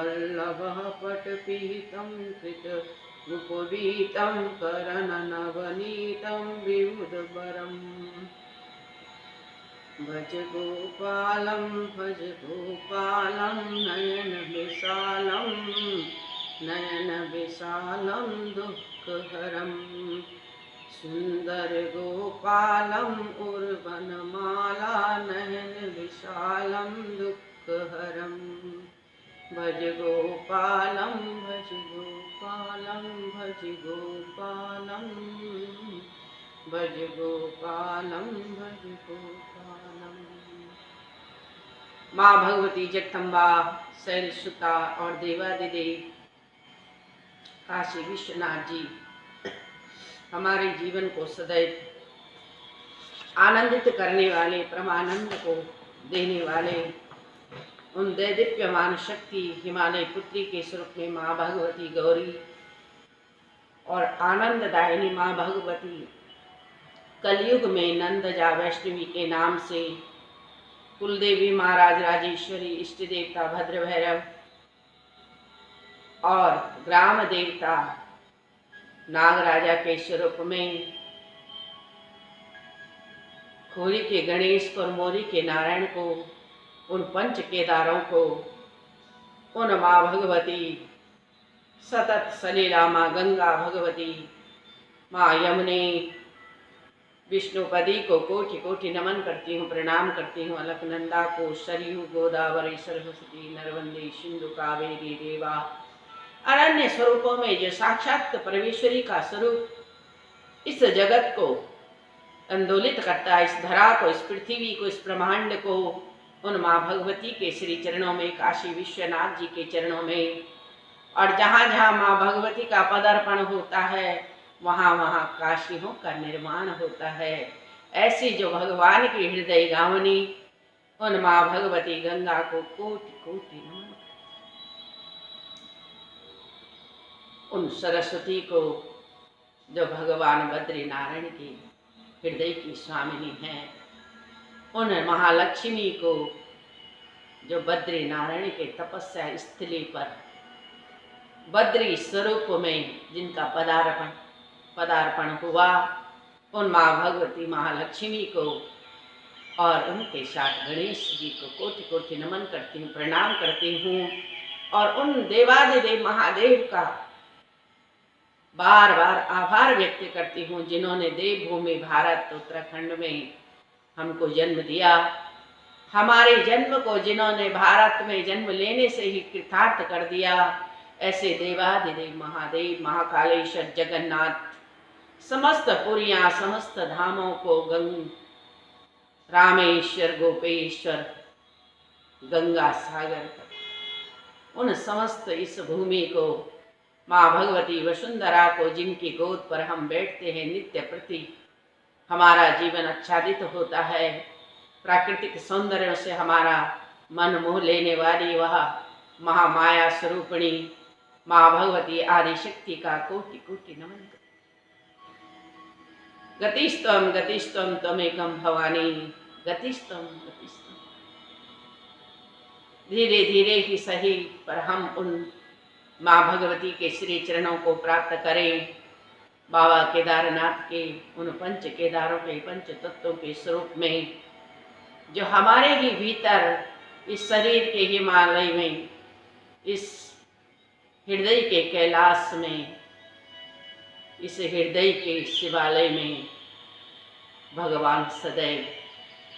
वल्लभः पटपीतं कृतमुपवीतं करननवनीतं विबुधवरम् भज गोपालं नयनविशालं दुःखहरं सुन्दरगोपालम् उर्वनमाला नयनविशालं दुःखहरम् भज गोपालं भज गोपालं भज गोपालं भज गोपालं भज गोपालं। माँ भगवती जगदम्बा शैलसुता और देवादिदेव काशी विश्वनाथ जी हमारे जीवन को सदैव आनंदित करने वाले, परमानंद को देने वाले उन दैदीप्यमान शक्ति हिमालय पुत्री के स्वरूप में माँ भगवती गौरी और आनंददायिनी माँ भगवती कलयुग में नंदजा वैष्णवी के नाम से कुलदेवी महाराज राजेश्वरी, इष्ट देवता भद्र भैरव और ग्राम देवता नागराजा के स्वरूप में खोरी के गणेश को और मोरी के नारायण को, उन पंच केदारों को, उन माँ भगवती सतत सलीला माँ गंगा भगवती, माँ यमुने, विष्णुपदी को कोटि कोटि नमन करती हूँ, प्रणाम करती हूँ। अलकनंदा को, सरयू गोदावरी सरस्वती नर्मदे सिंधु कावेरी देवा, अरण्य स्वरूपों में जो साक्षात परमेश्वरी का स्वरूप इस जगत को आंदोलित करता है, इस धरा को, इस पृथ्वी को, इस ब्रह्मांड को, उन माँ भगवती के श्री चरणों में, काशी विश्वनाथ जी के चरणों में, और जहाँ जहाँ माँ भगवती का पदार्पण होता है वहाँ वहाँ काशियों का निर्माण होता है। ऐसी जो भगवान की हृदय गावनी उन माँ भगवती गंगा को कोटि कोटि नमन। उन सरस्वती को जो भगवान बद्री नारायण की हृदय की स्वामिनी है, उन महालक्ष्मी को जो बद्री नारायण के तपस्या स्थली पर बद्री स्वरूप में जिनका पदार्पण हुआ, उन माँ भगवती महालक्ष्मी को और उनके साथ गणेश जी को कोटि कोटि नमन करती हूँ, प्रणाम करती हूँ। और उन देवादिदेव महादेव का बार बार आभार व्यक्त करती हूँ जिन्होंने देवभूमि भारत उत्तराखंड में हमको जन्म दिया, हमारे जन्म को जिन्होंने भारत में जन्म लेने से ही कृतार्थ कर दिया। ऐसे देवादिदेव महादेव, महाकालेश्वर, जगन्नाथ, समस्त पुरियां, समस्त धामों को रामेश्वर, गोपेश्वर, गंगा सागर, उन समस्त इस भूमि को, माँ भगवती वसुंधरा को जिनकी गोद पर हम बैठते हैं, नित्य प्रति हमारा जीवन आच्छादित होता है, प्राकृतिक सौंदर्य से हमारा मन मोह लेने वाली वह महामाया स्वरूपिणी माँ भगवती आदिशक्ति का कोटि कोटि नमन। गतिस्तम गतिस्तम तमेकम भवानी, गतिस्तम गतिस्तम। धीरे धीरे ही सही पर हम उन माँ भगवती के श्री चरणों को प्राप्त करें। बाबा केदारनाथ के उन पंच केदारों के, पंच तत्वों के स्वरूप में जो हमारे ही भीतर इस शरीर के हिमालय में, इस हृदय के कैलाश में, इस हृदय के शिवालय में भगवान सदैव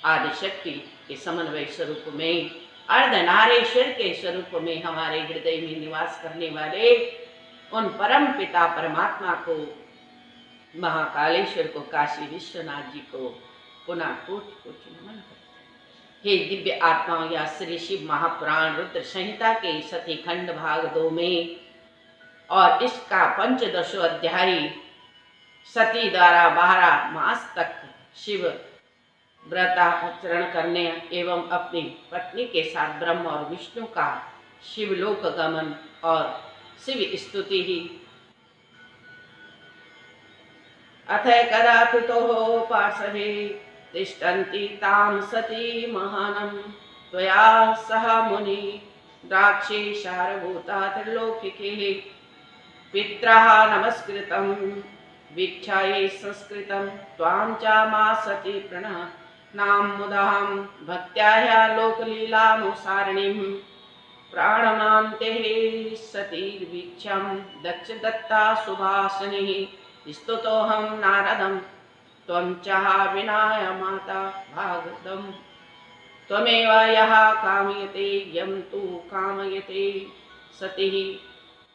आदिशक्ति के समन्वय स्वरूप में, अर्धनारेश्वर के स्वरूप में हमारे हृदय में निवास करने वाले उन परम पिता परमात्मा को, महाकालेश्वर को, काशी विश्वनाथ जी को पुनः कोटि कोटि नमन करते। हे दिव्य आत्माओं, या श्री शिव महापुराण रुद्र संहिता के सती खंड भाग 2 में और इसका 15 अध्यायी सती द्वारा 12 मास तक शिव व्रताचरण करने एवं अपनी पत्नी के साथ ब्रह्म और विष्णु का शिवलोक गमन और शिव स्तुति ही। अथ कदापितो पार्श्वे तिष्ठन्ति तां सती महानं त्वया सह मुनि रुद्राक्षे सारभूता त्रिलोकिके पित्रा नमस्कृतं वीक्षायै संस्कृतं त्वां च मा सती प्रणनां मुदां भक्त्या लोकलीलानुसारिणीं प्राणनान्ते सतीर्वीक्षं दक्षदत्ता सुभासिनीः स्तुतोऽहं नारदं त्वं च विनाय माता भागवतम् त्वमेव यः कामयते यं तु कामयते सतिः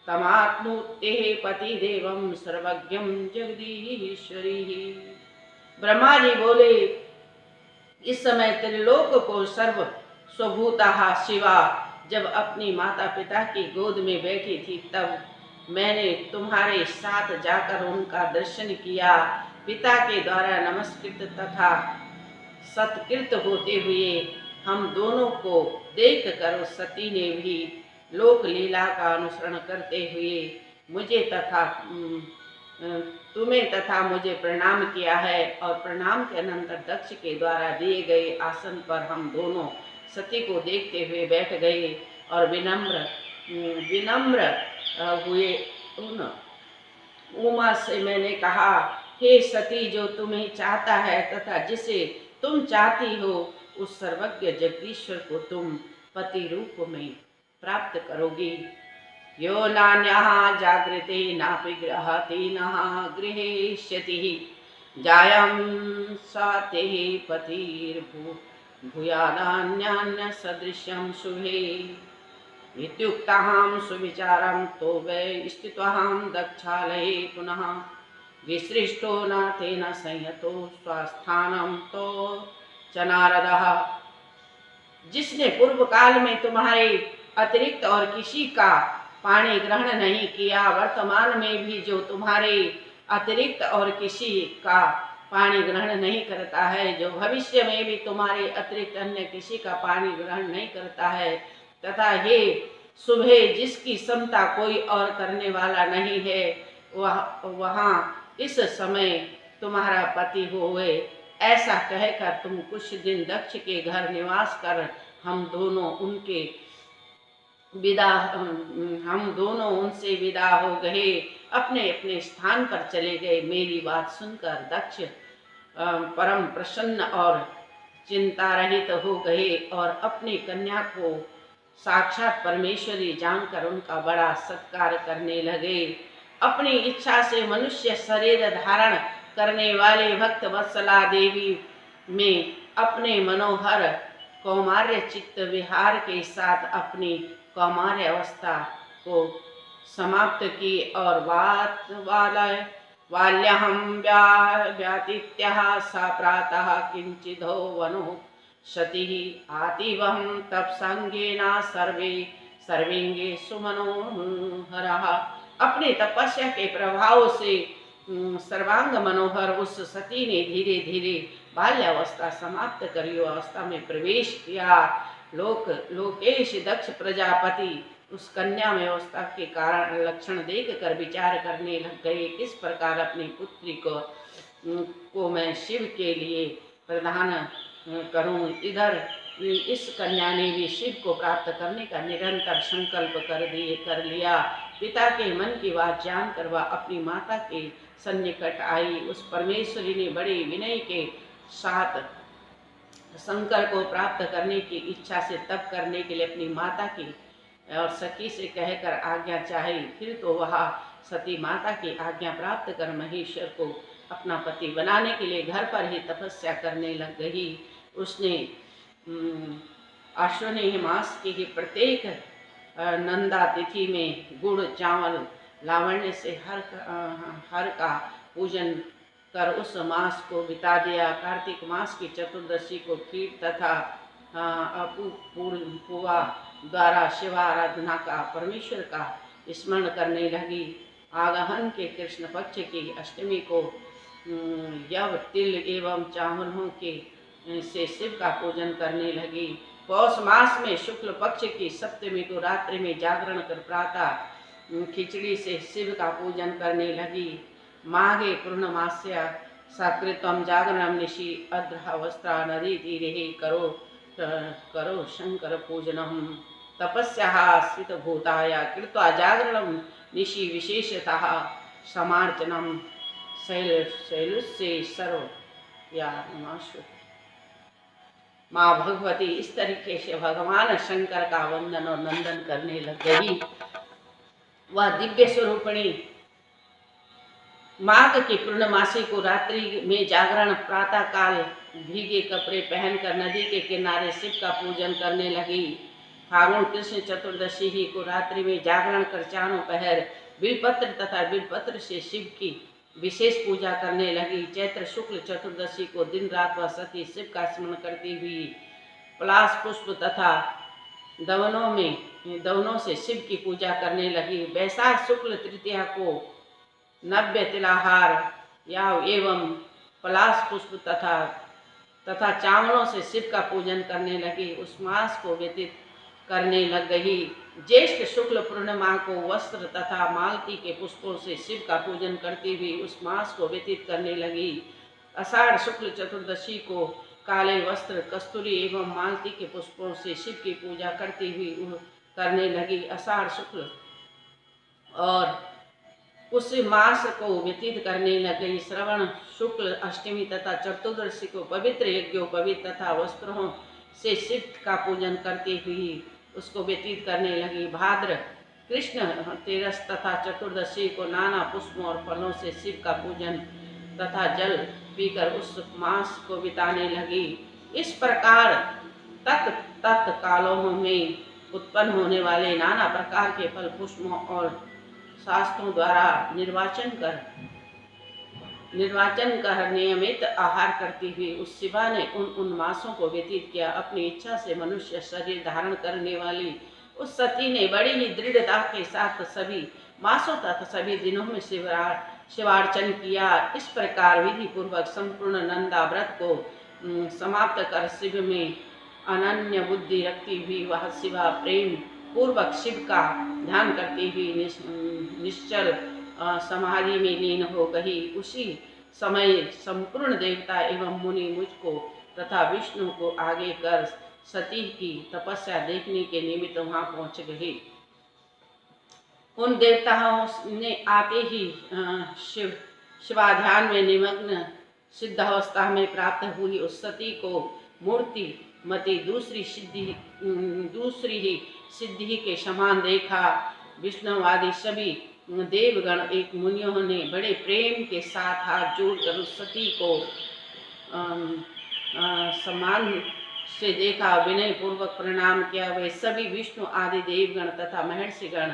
तमात्मुक्तेः पतिदेवं सर्वज्ञं जगदीश्वरीः। ब्रह्मा जी बोले, इस समय त्रिलोक को सर्व स्वभूतः शिवा जब अपनी माता पिता की गोद में बैठी थी, तब मैंने तुम्हारे साथ जाकर उनका दर्शन किया। पिता के द्वारा नमस्कृत तथा सत्कृत होते हुए हम दोनों को देख कर सती ने भी लोक लीला का अनुसरण करते हुए मुझे तथा तुम्हें तथा मुझे प्रणाम किया है। और प्रणाम के अनंतर दक्ष के द्वारा दिए गए आसन पर हम दोनों सती को देखते हुए बैठ गए और विनम्र हुए। उमा से मैंने कहा, हे सती, जो तुम्हें चाहता है तथा जिसे तुम चाहती हो उस सर्वज्ञ जगदीश्वर को तुम पति रूप में प्राप्त करोगी। यो नान्यः जागृते नापि गृहति नः गृहेष्यति जायं साते पतिर्भूयानान्यान्य सदृशं शुभे इत्युक्ताहं सुविचारं तो वै स्थितोऽहं दक्षालये पुनः विसृष्टो न तेन संयतो स्वस्थानं तो च नारदः। जिसने पूर्व काल में तुम्हारे अतिरिक्त और किसी का पाणी ग्रहण नहीं किया, वर्तमान में भी जो तुम्हारे अतिरिक्त और किसी का पाणी ग्रहण नहीं करता है, जो भविष्य में भी तुम्हारे अतिरिक्त अन्य किसी का पाणी ग्रहण नहीं करता है, तथा हे सुबह जिसकी क्षमता कोई और करने वाला नहीं है, वहाँ इस समय तुम्हारा पति होवे। ऐसा कहकर तुम कुछ दिन दक्ष के घर निवास कर हम दोनों उनसे विदा हो गए, अपने अपने स्थान पर चले गए। मेरी बात सुनकर दक्ष परम प्रसन्न और चिंता रहित हो गए और अपनी कन्या को साक्षात परमेश्वरी जानकर उनका बड़ा सत्कार करने लगे। अपनी इच्छा से मनुष्य शरीर धारण करने वाले भक्त वत्सला देवी में अपने मनोहर कौमार्य चित्त विहार के साथ अपनी कौमार्य अवस्था को समाप्त की और बाल्यहं व्यातीत्यः सा प्रातः किंचिदो वनो सतिः आतीवं तपसंगेन सर्वेंगे सुमनोहरः। अपने तपस्या के प्रभाव से सर्वांग मनोहर उस सती ने धीरे धीरे बाल्यावस्था समाप्त कर युवावस्था में प्रवेश किया। लोकेश दक्ष प्रजापति उस कन्या में अवस्था के कारण लक्षण देख कर विचार करने लग गए, किस प्रकार अपनी पुत्री को मैं शिव के लिए प्रदान करूं। इधर इस कन्या ने भी शिव को प्राप्त करने का निरंतर संकल्प कर लिया। पिता के मन की बात जानकर वह अपनी माता के सन्निकट आई। उस परमेश्वरी ने बड़े विनय के साथ शंकर को प्राप्त करने की इच्छा से तप करने के लिए अपनी माता की और सखी से कहकर आज्ञा चाही। फिर तो वह सती माता की आज्ञा प्राप्त कर महेश्वर को अपना पति बनाने के लिए घर पर ही तपस्या करने लग गई। उसने आश्विन मास की प्रत्येक नंदा तिथि में गुड़ चावल लावण्य से हर का पूजन कर उस मास को बिता दिया। कार्तिक मास की चतुर्दशी को खीर तथा पुआ द्वारा शिवाराधना का परमेश्वर का स्मरण करने लगी। आगहन के कृष्ण पक्ष की अष्टमी को यव तिल एवं चावलों के से शिव का पूजन करने लगी। पौष मास में शुक्ल पक्ष की सप्तमी को रात्रि में जागरण कर प्रातः खिचड़ी से शिव का पूजन करने लगी। माघे पूर्णमास्या सकृतम जागरणम निशि अध्रावस्त्रा नदी तीरे करो शंकर पूजनम। तपस्याः स्थितभूताय कृत्वा जागरणं निशि विशेषतः समार्चनं शैलुष्य सर्व या नमः। माँ भगवती इस तरीके से भगवान शंकर का वंदन और नंदन करने लग गई। वह दिव्य स्वरूपिणी माघ की पूर्णमासी को रात्रि में जागरण प्रातः काल भीगे कपड़े पहनकर नदी के किनारे शिव का पूजन करने लगी। फागुन कृष्ण चतुर्दशी ही को रात्रि में जागरण कर चारों पहर बिलपत्र तथा बिलपत्र से शिव की विशेष पूजा करने लगी। चैत्र शुक्ल चतुर्दशी को दिन रात वह सती शिव का स्मरण करती हुई पलाश पुष्प तथा दवनों से शिव की पूजा करने लगी। वैशाख शुक्ल तृतीया को नव्य तिलाहार या एवं पलाश पुष्प तथा चावलों से शिव का पूजन करने लगी। उस मास को व्यतीत करने लग गई। ज्येष्ठ शुक्ल पूर्णिमा को वस्त्र तथा मालती के पुष्पों से शिव का पूजन करती हुई उस मास को व्यतीत करने लगी। आषाढ़ शुक्ल चतुर्दशी को काले वस्त्र कस्तूरी एवं मालती के पुष्पों से शिव की पूजा करती हुई करने लगी। आषाढ़ शुक्ल और उस मास को व्यतीत करने लग गई। श्रवण शुक्ल अष्टमी तथा चतुर्दशी को पवित्र यज्ञोपवीत तथा वस्त्रों से शिव का पूजन करती हुई उसको व्यतीत करने लगी। भाद्र कृष्ण तेरस तथा चतुर्दशी को नाना पुष्पों और फलों से शिव का पूजन तथा जल पीकर उस मास को बिताने लगी। इस प्रकार तत् कालों में उत्पन्न होने वाले नाना प्रकार के फल पुष्पों और शास्त्रों द्वारा निर्वाचन कर नियमित आहार करती हुई उस शिवा ने उन मासों को व्यतीत किया। अपनी इच्छा से मनुष्य शरीर धारण करने वाली उस सती ने बड़ी ही दृढ़ता के साथ सभी मासों तथा सभी दिनों में शिवार्चन किया। इस प्रकार विधि पूर्वक संपूर्ण नंदा व्रत को समाप्त कर शिव में अनन्य बुद्धि रखती हुई वह शिवा प्रेम पूर्वक शिव का ध्यान करती हुई निश्चल समाधि में लीन हो गई। उसी समय संपूर्ण देवता एवं मुनि मुझको तथा विष्णु को आगे कर सती की तपस्या देखने के निमित्त वहां पहुंच गए। उन देवताओं ने आते ही शिवाध्यान में निमग्न सिद्धावस्था में प्राप्त हुई उस सती को मूर्ति मति दूसरी ही सिद्धि के समान देखा। विष्णुवादी सभी देवगण एक मुनियों ने बड़े प्रेम के साथ हाथ जोड़कर उस सती को सम्मान से देखा, विनय पूर्वक प्रणाम किया। वे सभी विष्णु आदि देवगण तथा महर्षिगण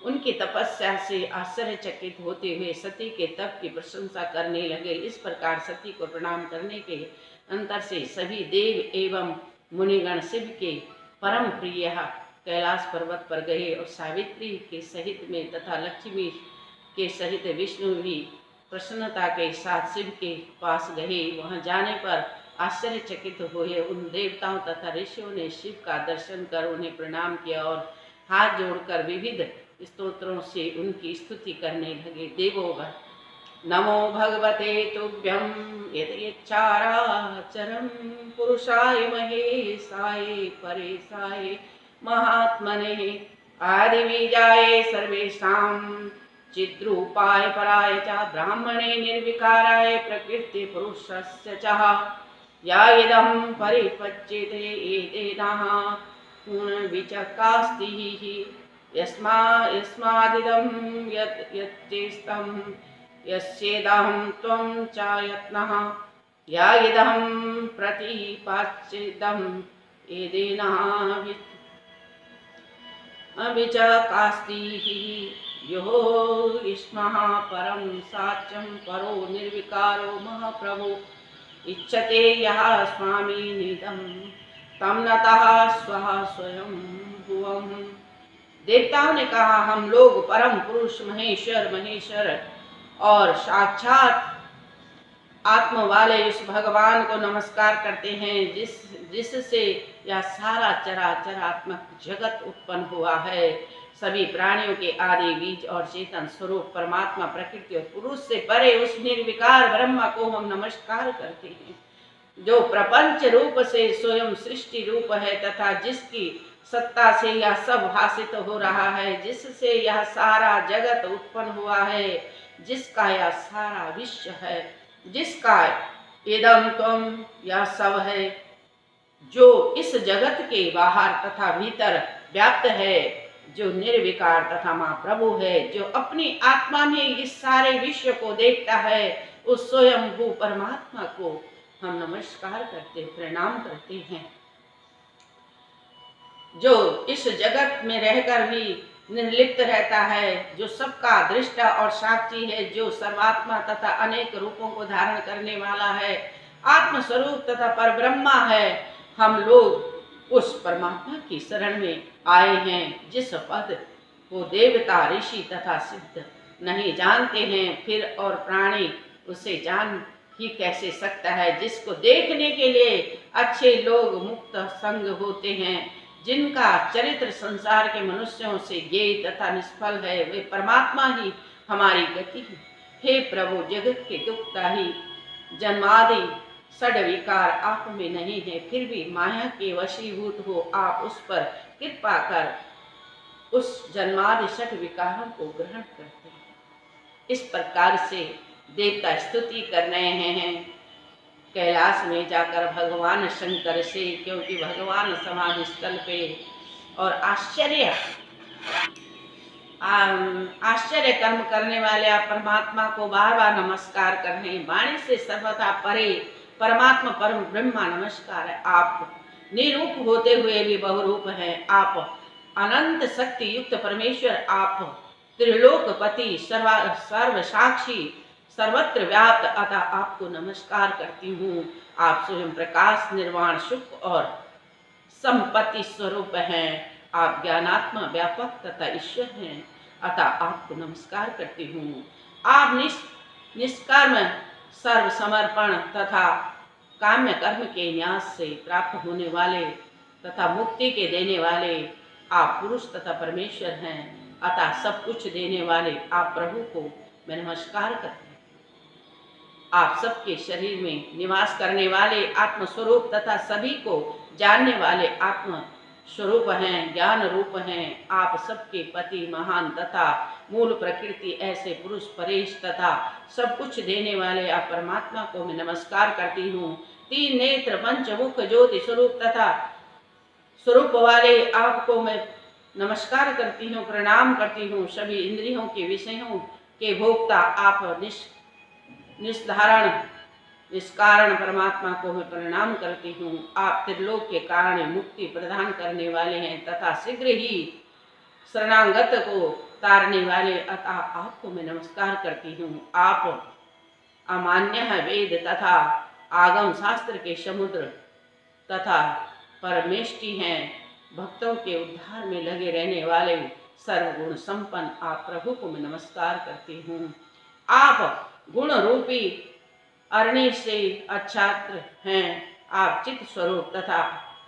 उनकी तपस्या से आश्चर्यचकित होते हुए सती के तप की प्रशंसा करने लगे। इस प्रकार सती को प्रणाम करने के अंतर से सभी देव एवं मुनिगण शिव के परम प्रिय कैलाश पर्वत पर गए और सावित्री के सहित में तथा लक्ष्मी के सहित विष्णु भी प्रसन्नता के साथ शिव के पास गए। वहां जाने पर आश्चर्यचकित हुए उन देवताओं तथा ऋषियों ने शिव का दर्शन कर उन्हें प्रणाम किया और हाथ जोड़कर विविध स्तोत्रों से उनकी स्तुति करने लगे। देवोगण नमो भगवते तुभ्यं यदयच्चाराचरं पुरुषाय महेशाय परेशाय महात्मने आदिबीजाय सर्वेषां चिद्रूपाय पराय च ब्राह्मणे निर्विकाराय प्रकृति पुरुषस्य च या इदं परिपच्यते एतेनः विचकास्ति यस्मादिदं यच्चेष्टं यस्येदं त्वं च यत्नः या इदं प्रतिपाच्येदं एतेनः विचकास्ति यो इष्मः परं साच्यं परो निर्विकारो महाप्रभु इच्छते यः स्वामी निदं तम नतः स्वः स्वयं भुवम्। देवताओं ने कहा, हम लोग परम पुरुष महेश्वर और साक्षात आत्मा वाले इस भगवान को नमस्कार करते हैं जिससे यह सारा चराचरात्मक जगत उत्पन्न हुआ है। सभी प्राणियों के आदि बीज और चेतन स्वरूप परमात्मा प्रकृति और पुरुष से परे उस निर्विकार ब्रह्मा को हम नमस्कार करते हैं जो प्रपंच रूप से स्वयं सृष्टि रूप है तथा जिसकी सत्ता से यह सब भाषित हो रहा है, जिससे यह सारा जगत उत्पन्न हुआ है, जिसका यह सारा विश्व है, जिसका इदम त्वम यह सब है, जो इस जगत के बाहर तथा भीतर व्याप्त है, जो निर्विकार तथा महाप्रभु है, जो अपनी आत्मा में इस सारे विश्व को देखता है, उस स्वयंभू परमात्मा को हम नमस्कार करते, प्रणाम करते हैं। जो इस जगत में रहकर भी निर्लिप्त रहता है, जो सबका दृष्टा और साक्षी है, जो सर्वात्मा तथा अनेक रूपों को धारण करने वाला है, आत्मस्वरूप तथा परब्रह्मा है, हम लोग उस परमात्मा की शरण में आए हैं, जिस पद को देवता, ऋषि तथा सिद्ध नहीं जानते हैं, फिर और प्राणी उसे जान ही कैसे सकता है, जिसको देखने के लिए अच्छे लोग मुक्त संग होते हैं, जिनका चरित्र संसार के मनुष्यों से ज्ञेय तथा निष्फल है, वे परमात्मा ही हमारी गति है। हे प्रभु, जगत के दुखता ही जन्मादि षड विकार आप में नहीं है, फिर भी माया के वशीभूत हो आप उस पर कृपा कर उस जन्मादि षड विकारों को ग्रहण करते हैं। इस प्रकार से देवता स्तुति कर रहे हैं कैलाश में जाकर भगवान शंकर से, क्योंकि भगवान समाधि स्थल पे और आश्चर्य कर्म करने वाले आप परमात्मा को बार बार नमस्कार कर रहे हैं। वाणी से सर्वथा परे परमात्मा परम ब्रह्मा नमस्कार है। आप निरूप होते हुए भी बहुरूप हैं। आप अनंत शक्ति युक्त परमेश्वर, आप त्रिलोकपति, सर्व साक्षी, सर्वत्र व्याप्त, अतः आपको नमस्कार करती हूँ। आप स्वयं प्रकाश, निर्वाण, सुख और संपत्ति स्वरूप हैं। आप ज्ञानात्मा, व्यापक तथा ईश्वर हैं, अतः आपको नमस्कार करती हूँ। आप निष्कर्म, सर्व समर्पण तथा काम्य कर्म के न्यास से प्राप्त होने वाले तथा मुक्ति के देने वाले आप पुरुष तथा परमेश्वर हैं, अतः सब कुछ देने वाले आप प्रभु को मैं नमस्कार करती हूँ। आप सबके शरीर में निवास करने वाले आत्मस्वरूप तथा सभी को जानने वाले आत्म स्वरूप हैं, ज्ञान रूप हैं। आप सबके पति, महान तथा मूल प्रकृति, ऐसे पुरुष परेश तथा सब कुछ देने वाले आप परमात्मा को मैं नमस्कार करती हूँ। तीन नेत्र, पंचमुख, ज्योति स्वरूप तथा स्वरूप वाले आपको मैं नमस्कार करती हूँ, प्रणाम करती हूँ। सभी इंद्रियों के विषयों के भोक्ता आप निष्धारण निष्कारण परमात्मा को मैं प्रणाम करती हूँ। आप त्रिलोक के कारण मुक्ति प्रदान करने वाले हैं तथा शीघ्र ही शरणागत को तारने वाले, अतः आपको मैं नमस्कार करती हूँ। आप अमान्य है, वेद तथा आगम शास्त्र के समुद्र तथा परमेष्टि हैं। भक्तों के उद्धार में लगे रहने वाले सर्वगुण संपन्न आप प्रभु को मैं नमस्कार करती हूँ। आप गुण रूपी अरणि से अच्छात्र हैं। आप चित्त स्वरूप तथा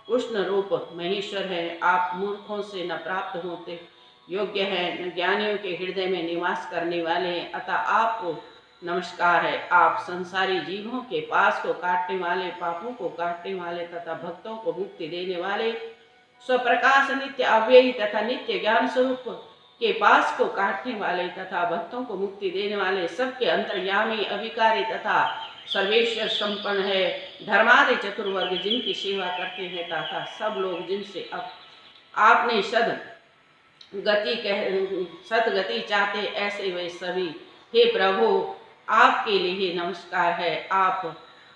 उष्ण रूप महेश्वर हैं। आप मूर्खों से न प्राप्त होते योग्य हैं, न ज्ञानियों के हृदय में निवास करने वाले हैं, अतः आपको नमस्कार है। आप संसारी जीवों के पास को काटने वाले, पापों को काटने वाले तथा भक्तों को मुक्ति देने वाले, स्वप्रकाश नित्य अव्ययी तथा नित्य ज्ञान स्वरूप के पास को काटने वाले तथा भक्तों को मुक्ति देने वाले, सबके अंतर्यामी, अविकारी तथा सर्वेश्वर संपन्न है। धर्मादि चतुर्वर्ग जिनकी सेवा करते हैं तथा सब लोग जिनसे आपने सदगति चाहते, ऐसे वे सभी, हे प्रभु आपके लिए नमस्कार है। आप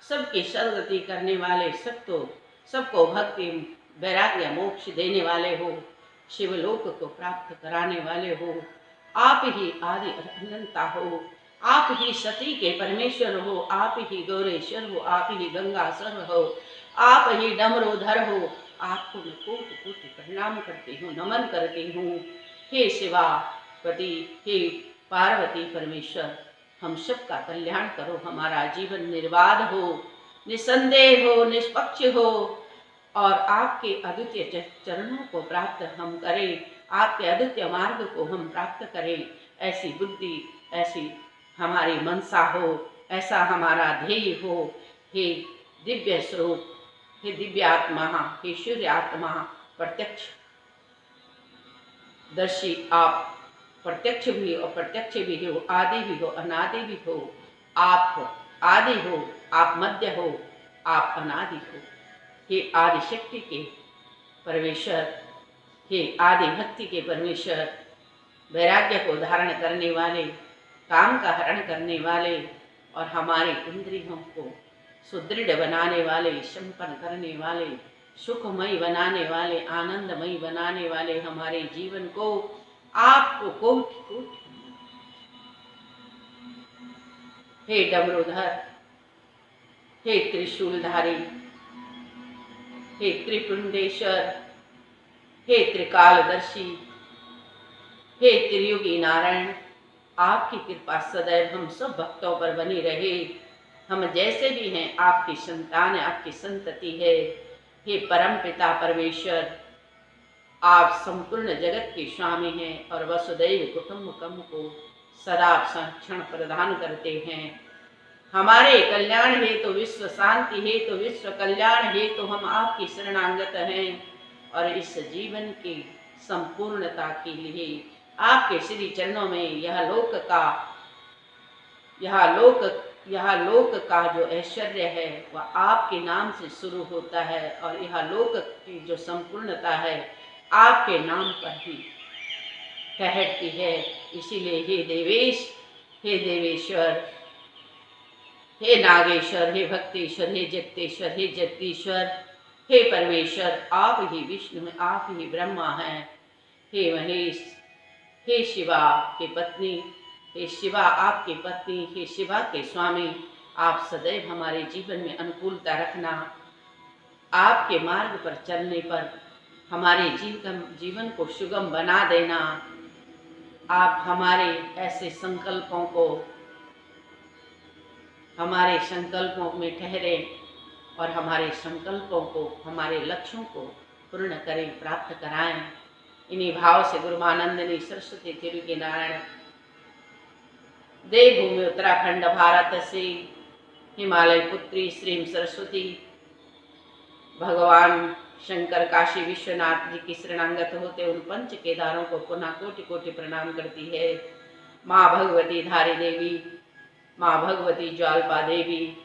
सबकी सदगति करने वाले, सबको भक्ति, वैराग्य, मोक्ष देने वाले हो, शिवलोक को प्राप्त कराने वाले हो। आप ही आदि अनंता हो, आप ही सती के परमेश्वर हो, आप ही गौरेश्वर हो, आप ही गंगासर हो, आप ही डमरोधर हो। आपको मैं कोटि कोटि प्रणाम करती हूँ, नमन करती हूँ। हे शिवापति, हे पार्वती परमेश्वर, हम सबका कल्याण करो, हमारा जीवन निर्बाध हो, निसंदेह हो, निष्पक्ष हो और आपके अद्वितीय चरणों को प्राप्त हम करें, आपके अद्वितीय मार्ग को हम प्राप्त करें। ऐसी बुद्धि, ऐसी हमारी मनसा हो, ऐसा हमारा ध्येय हो। हे दिव्य स्वरूप, हे दिव्य आत्मा, हे सूर्य आत्मा, प्रत्यक्ष दर्शी आप प्रत्यक्ष भी हो, अप्रत्यक्ष भी हो, आदि भी हो, अनादि भी हो। आप हो, आदि हो, आप मध्य हो, आप अनादि हो। हे आदि शक्ति के परमेश्वर, हे आदि भक्ति के परमेश्वर, वैराग्य को धारण करने वाले, काम का हरण करने वाले और हमारे इंद्रियों को सुदृढ़ बनाने वाले, संपन्न करने वाले, सुखमय बनाने वाले, आनंदमय बनाने वाले हमारे जीवन को आपको कोटि कोटि। हे डमरूधर, हे त्रिशूलधारी, हे त्रिपुंडेश्वर, हे त्रिकालदर्शी, हे त्रियुगी नारायण, आपकी कृपा सदैव हम सब भक्तों पर बनी रहे। हम जैसे भी हैं आपकी संतान, आपकी संतति है। हे परम पिता परमेश्वर, आप संपूर्ण जगत के स्वामी हैं और वसुदैव कुटुंबकम को सदा संरक्षण प्रदान करते हैं। हमारे कल्याण है तो विश्व शांति है तो विश्व कल्याण है तो हम आपकी शरणागत हैं और इस जीवन की संपूर्णता के लिए आपके श्री चरणों में यह लोक का जो ऐश्वर्य है वह आपके नाम से शुरू होता है और यह लोक की जो संपूर्णता है आपके नाम पर ही ठहरती है। इसीलिए हे देवेश, हे देवेश्वर, हे नागेश्वर, हे भक्तेश्वर, हे जगतेश्वर, हे जगदीश्वर, हे परमेश्वर, आप ही विष्णु हैं, आप ही ब्रह्मा हैं। हे महेश, हे शिवा के पत्नी, हे शिवा आपकी पत्नी, हे शिवा के स्वामी, आप सदैव हमारे जीवन में अनुकूलता रखना। आपके मार्ग पर चलने पर हमारे जीवन को सुगम बना देना। आप हमारे ऐसे संकल्पों को, हमारे संकल्पों में ठहरे और हमारे संकल्पों को, हमारे लक्ष्यों को पूर्ण करें, प्राप्त कराएं। इन्हीं भाव से गुरुमानंदिनी सरस्वती तिरुगी नारायण देवभूमि उत्तराखंड भारत से हिमालय पुत्री श्री सरस्वती भगवान शंकर काशी विश्वनाथ जी की शरणागत होते उन पंच केदारों को पुनः कोटि कोटि प्रणाम करती है। माँ भगवती धारी देवी, माँ भगवती ज्वाल्पा देवी,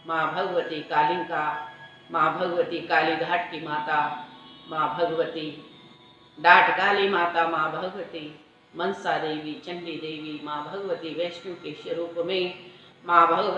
माँ भगवती कालिंका, माँ भगवती काली घाट की माता, माँ भगवती डाट काली माता, माँ भगवती मनसा देवी, चंडी देवी, माँ भगवती वैष्णु के स्वरूप में, माँ भगवती